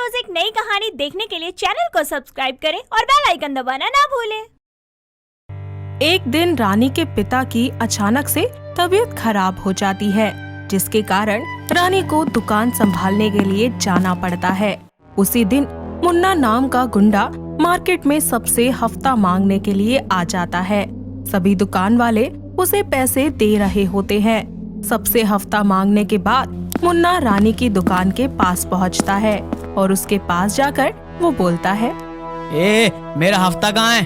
रोज एक नई कहानी देखने के लिए चैनल को सब्सक्राइब करें और बेल आइकन दबाना ना भूलें। एक दिन रानी के पिता की अचानक से तबीयत खराब हो जाती है, जिसके कारण रानी को दुकान संभालने के लिए जाना पड़ता है। उसी दिन मुन्ना नाम का गुंडा मार्केट में सबसे हफ्ता मांगने के लिए आ जाता है। सभी दुकान वाले उसे पैसे दे रहे होते हैं। सबसे हफ्ता मांगने के बाद मुन्ना रानी की दुकान के पास पहुंचता है और उसके पास जाकर वो बोलता है, मेरा हफ्ता कहाँ है?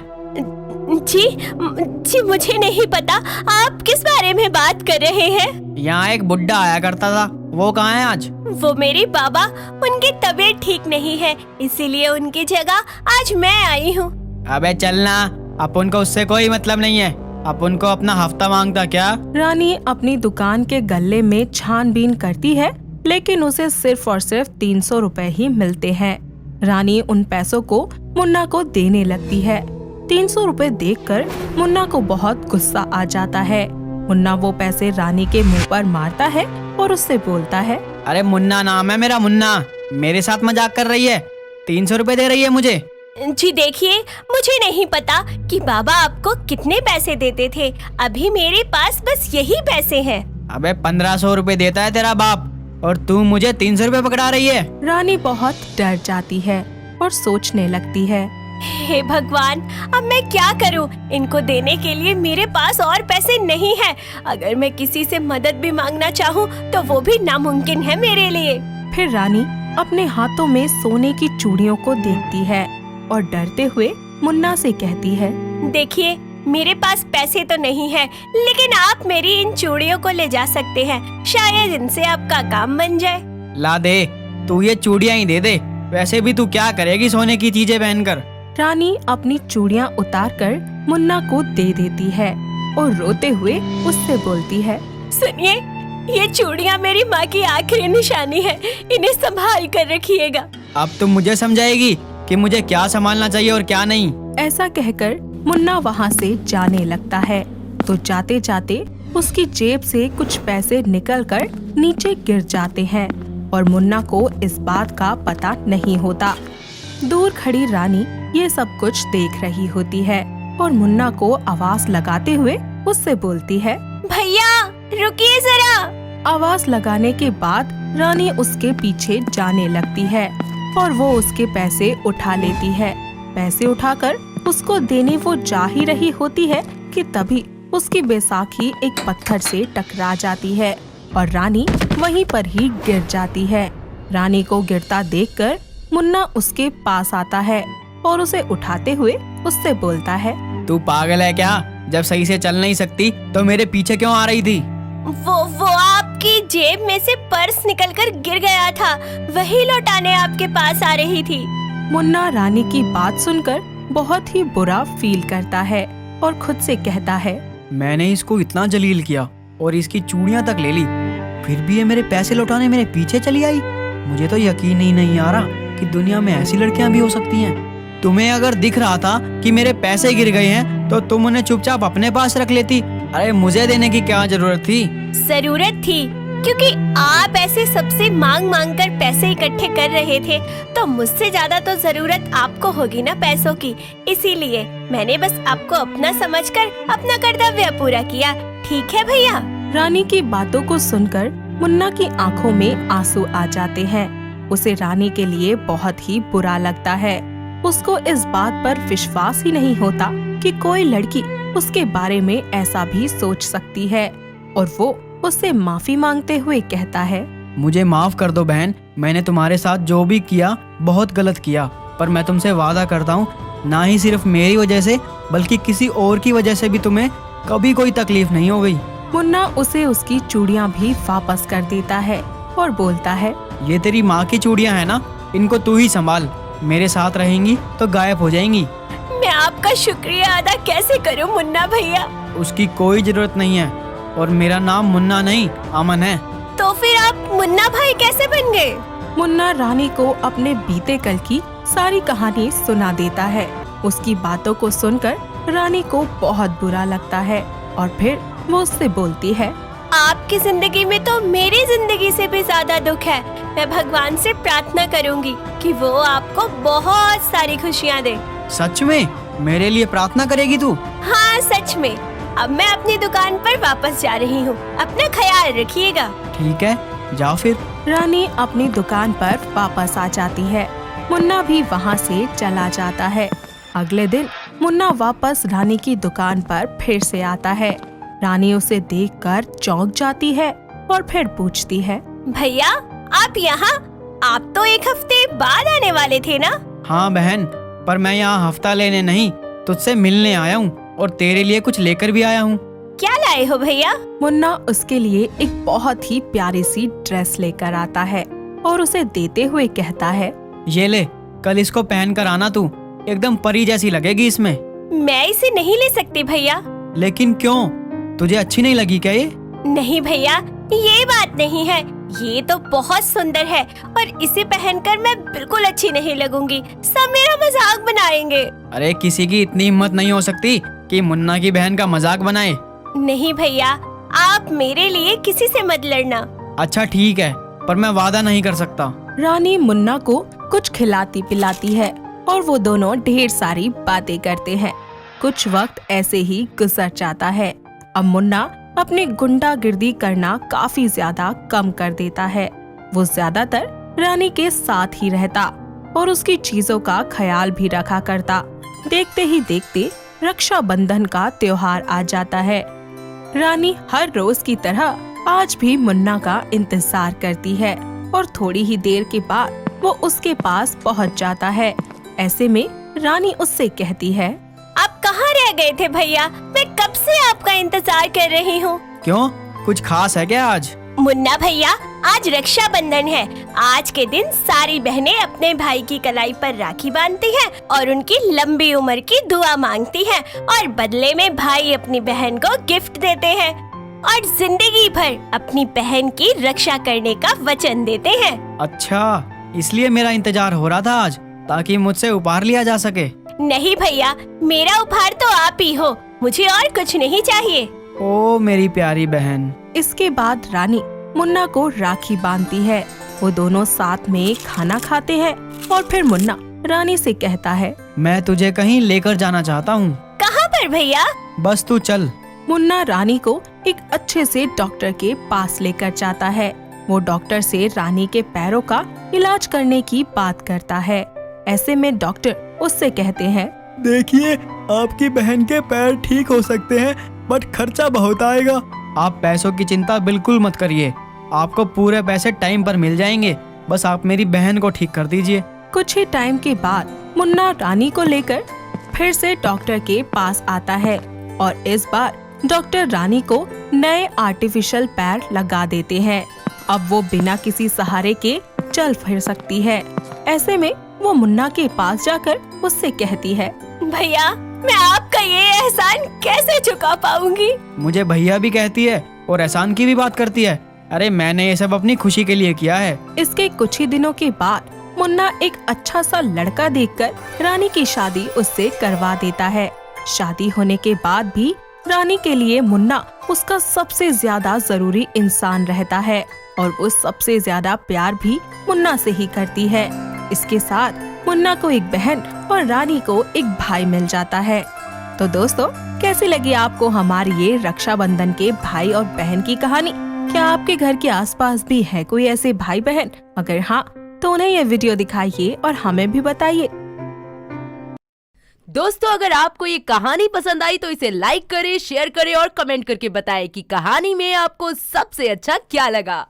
जी मुझे नहीं पता, आप किस बारे में बात कर रहे हैं? यहाँ एक बुड्ढा आया करता था, वो कहाँ है आज? वो मेरे बाबा, उनकी तबीयत ठीक नहीं है, इसीलिए उनकी जगह आज मैं आई हूँ। अबे चलना, अपन को उससे कोई मतलब नहीं है, अपन को अपना हफ्ता मांगता क्या? रानी अपनी दुकान के गल्ले में छानबीन करती है, लेकिन उसे सिर्फ और सिर्फ 300 रुपए ही मिलते हैं। रानी उन पैसों को मुन्ना को देने लगती है। 300 रुपए देखकर मुन्ना को बहुत गुस्सा आ जाता है। मुन्ना वो पैसे रानी के मुंह पर मारता है और उससे बोलता है, अरे मुन्ना नाम है मेरा, मुन्ना मेरे साथ मजाक कर रही है? 300 रुपए दे रही है मुझे? जी देखिए, मुझे नहीं पता कि बाबा आपको कितने पैसे देते थे, अभी मेरे पास बस यही पैसे हैं। अबे 1500 रुपए देता है तेरा बाप और तू मुझे 300 रुपए पकड़ा रही है। रानी बहुत डर जाती है और सोचने लगती है, हे भगवान, अब मैं क्या करूं? इनको देने के लिए मेरे पास और पैसे नहीं हैं। अगर मैं किसी से मदद भी मांगना चाहूं तो वो भी नामुमकिन है मेरे लिए। फिर रानी अपने हाथों में सोने की चूड़ियों को देखती है और डरते हुए मुन्ना से कहती है, देखिए, मेरे पास पैसे तो नहीं है, लेकिन आप मेरी इन चूड़ियों को ले जा सकते हैं, शायद इनसे आपका काम बन जाए। ला दे, तू ये चूड़ियाँ ही दे दे, वैसे भी तू क्या करेगी सोने की चीजें पहनकर? रानी अपनी चूड़ियाँ उतारकर मुन्ना को दे देती है और रोते हुए उससे बोलती है, सुनिए, ये चूड़ियाँ मेरी माँ की आखिरी निशानी है, इन्हें संभाल कर रखिएगा। अब तुम मुझे समझाएगी कि मुझे क्या संभालना चाहिए और क्या नहीं? ऐसा कहकर मुन्ना वहाँ से जाने लगता है। तो जाते जाते उसकी जेब से कुछ पैसे निकलकर नीचे गिर जाते हैं और मुन्ना को इस बात का पता नहीं होता। दूर खड़ी रानी ये सब कुछ देख रही होती है और मुन्ना को आवाज लगाते हुए उससे बोलती है, भैया रुकिए जरा। आवाज लगाने के बाद रानी उसके पीछे जाने लगती है और वो उसके पैसे उठा लेती है। पैसे उठाकर उसको देने वो जा ही रही होती है कि तभी उसकी बैसाखी एक पत्थर से टकरा जाती है और रानी वहीं पर ही गिर जाती है। रानी को गिरता देखकर मुन्ना उसके पास आता है और उसे उठाते हुए उससे बोलता है, तू पागल है क्या? जब सही से चल नहीं सकती तो मेरे पीछे क्यों आ रही थी? वो आपकी जेब में से पर्स निकलकर गिर गया था, वही लौटाने आपके पास आ रही थी। मुन्ना रानी की बात सुनकर बहुत ही बुरा फील करता है और खुद से कहता है, मैंने इसको इतना जलील किया और इसकी चूड़ियां तक ले ली, फिर भी ये मेरे पैसे लौटाने मेरे पीछे चली आई। मुझे तो यकीन ही नहीं आ रहा कि दुनिया में ऐसी लड़कियां भी हो सकती हैं। तुम्हें अगर दिख रहा था कि मेरे पैसे गिर गए हैं तो तुम उन्हें चुपचाप अपने पास रख लेती। अरे मुझे देने की क्या जरूरत थी? जरूरत थी, क्योंकि आप ऐसे सबसे मांग मांग कर पैसे इकट्ठे कर रहे थे, तो मुझसे ज्यादा तो जरूरत आपको होगी ना पैसों की। इसीलिए मैंने बस आपको अपना समझकर अपना कर्तव्य पूरा किया। ठीक है भैया? रानी की बातों को सुनकर मुन्ना की आंखों में आंसू आ जाते हैं। उसे रानी के लिए बहुत ही बुरा लगता है। उसको इस बात पर विश्वास ही नहीं होता कि कोई लड़की उसके बारे में ऐसा भी सोच सकती है और वो उससे माफी मांगते हुए कहता है, मुझे माफ कर दो बहन, मैंने तुम्हारे साथ जो भी किया बहुत गलत किया, पर मैं तुमसे वादा करता हूँ ना ही सिर्फ मेरी वजह से बल्कि किसी और की वजह से भी तुम्हें कभी कोई तकलीफ नहीं हो गई। मुन्ना उसे उसकी चूड़ियाँ भी वापस कर देता है और बोलता है, ये तेरी माँ की चूड़ियाँ है ना, इनको तू ही संभाल, मेरे साथ रहेंगी तो गायब हो जाएंगी। मैं आपका शुक्रिया अदा कैसे करूं मुन्ना भैया? उसकी कोई जरूरत नहीं है और मेरा नाम मुन्ना नहीं अमन है। तो फिर आप मुन्ना भाई कैसे बन गए? मुन्ना रानी को अपने बीते कल की सारी कहानी सुना देता है। उसकी बातों को सुनकर रानी को बहुत बुरा लगता है और फिर वो उससे बोलती है, आपकी जिंदगी में तो मेरी जिंदगी से भी ज्यादा दुख है। मैं भगवान से प्रार्थना करूंगी कि वो आपको बहुत सारी खुशियाँ दे। सच में मेरे लिए प्रार्थना करेगी तू? हाँ सच में। अब मैं अपनी दुकान पर वापस जा रही हूँ। अपना ख्याल रखिएगा। ठीक है, जाओ फिर। रानी अपनी दुकान पर वापस आ जाती है। मुन्ना भी वहाँ से चला जाता है। अगले दिन मुन्ना वापस रानी की दुकान पर फिर से आता है। रानी उसे देखकर चौंक जाती है और फिर पूछती है, भैया आप यहाँ? आप तो एक हफ्ते बाद आने वाले थे ना? हाँ बहन, पर मैं यहाँ हफ्ता लेने नहीं, तुझसे मिलने आया हूँ और तेरे लिए कुछ लेकर भी आया हूँ। क्या लाए हो भैया? मुन्ना उसके लिए एक बहुत ही प्यारी सी ड्रेस लेकर आता है और उसे देते हुए कहता है, ये ले, कल इसको पहन कर आना तू, एकदम परी जैसी लगेगी इसमें। मैं इसे नहीं ले सकती भैया। लेकिन क्यों, तुझे अच्छी नहीं लगी क्या ये? नहीं भैया, ये बात नहीं है। ये तो बहुत सुंदर है और इसे पहनकर मैं बिल्कुल अच्छी नहीं लगूंगी। सब मेरा मजाक बनाएंगे। अरे किसी की इतनी हिम्मत नहीं हो सकती कि मुन्ना की बहन का मजाक बनाए। नहीं भैया, आप मेरे लिए किसी से मत लड़ना। अच्छा ठीक है, पर मैं वादा नहीं कर सकता। रानी मुन्ना को कुछ खिलाती पिलाती है और वो दोनों ढेर सारी बातें करते हैं। कुछ वक्त ऐसे ही गुजर जाता है। अब मुन्ना अपनी गुंडागिर्दी करना काफी ज्यादा कम कर देता है। वो ज्यादातर रानी के साथ ही रहता और उसकी चीजों का ख्याल भी रखा करता। देखते ही देखते रक्षाबंधन का त्योहार आ जाता है। रानी हर रोज की तरह आज भी मुन्ना का इंतजार करती है और थोड़ी ही देर के बाद वो उसके पास पहुंच जाता है। ऐसे में रानी उससे कहती है, आप कहाँ रह गए थे भैया? मैं कब से आपका इंतजार कर रही हूँ। क्यों, कुछ खास है क्या आज? मुन्ना भैया, आज रक्षाबंधन है। आज के दिन सारी बहनें अपने भाई की कलाई पर राखी बांधती हैं और उनकी लंबी उम्र की दुआ मांगती हैं और बदले में भाई अपनी बहन को गिफ्ट देते हैं और जिंदगी भर अपनी बहन की रक्षा करने का वचन देते हैं। अच्छा, इसलिए मेरा इंतजार हो रहा था आज, ताकि मुझसे उपहार लिया जा सके। नहीं भैया, मेरा उपहार तो आप ही हो। मुझे और कुछ नहीं चाहिए। ओ मेरी प्यारी बहन। इसके बाद रानी मुन्ना को राखी बांधती है। वो दोनों साथ में खाना खाते हैं और फिर मुन्ना रानी से कहता है, मैं तुझे कहीं लेकर जाना चाहता हूँ। कहाँ पर भैया? बस तू चल। मुन्ना रानी को एक अच्छे से डॉक्टर के पास लेकर जाता है। वो डॉक्टर से रानी के पैरों का इलाज करने की बात करता है। ऐसे में डॉक्टर उससे कहते हैं, देखिए, आपकी बहन के पैर ठीक हो सकते हैं, बट खर्चा बहुत आएगा। आप पैसों की चिंता बिल्कुल मत करिए, आपको पूरे पैसे टाइम पर मिल जाएंगे। बस आप मेरी बहन को ठीक कर दीजिए। कुछ ही टाइम के बाद मुन्ना रानी को लेकर फिर से डॉक्टर के पास आता है और इस बार डॉक्टर रानी को नए आर्टिफिशियल पैर लगा देते हैं। अब वो बिना किसी सहारे के चल फिर सकती है। ऐसे में वो मुन्ना के पास जाकर उससे कहती है, भैया, मैं आपका ये एहसान कैसे चुका पाऊंगी? मुझे भैया भी कहती है और एहसान की भी बात करती है। अरे मैंने ये सब अपनी खुशी के लिए किया है। इसके कुछ ही दिनों के बाद मुन्ना एक अच्छा सा लड़का देखकर रानी की शादी उससे करवा देता है। शादी होने के बाद भी रानी के लिए मुन्ना उसका सबसे ज्यादा जरूरी इंसान रहता है और वो सबसे ज्यादा प्यार भी मुन्ना से ही करती है। इसके साथ मुन्ना को एक बहन और रानी को एक भाई मिल जाता है। तो दोस्तों, कैसी लगी आपको हमारी ये रक्षाबंधन के भाई और बहन की कहानी? क्या आपके घर के आसपास भी है कोई ऐसे भाई बहन? अगर हाँ, तो उन्हें ये वीडियो दिखाइए और हमें भी बताइए। दोस्तों, अगर आपको ये कहानी पसंद आई तो इसे लाइक करें, शेयर करें और कमेंट करके बताएं कि कहानी में आपको सबसे अच्छा क्या लगा।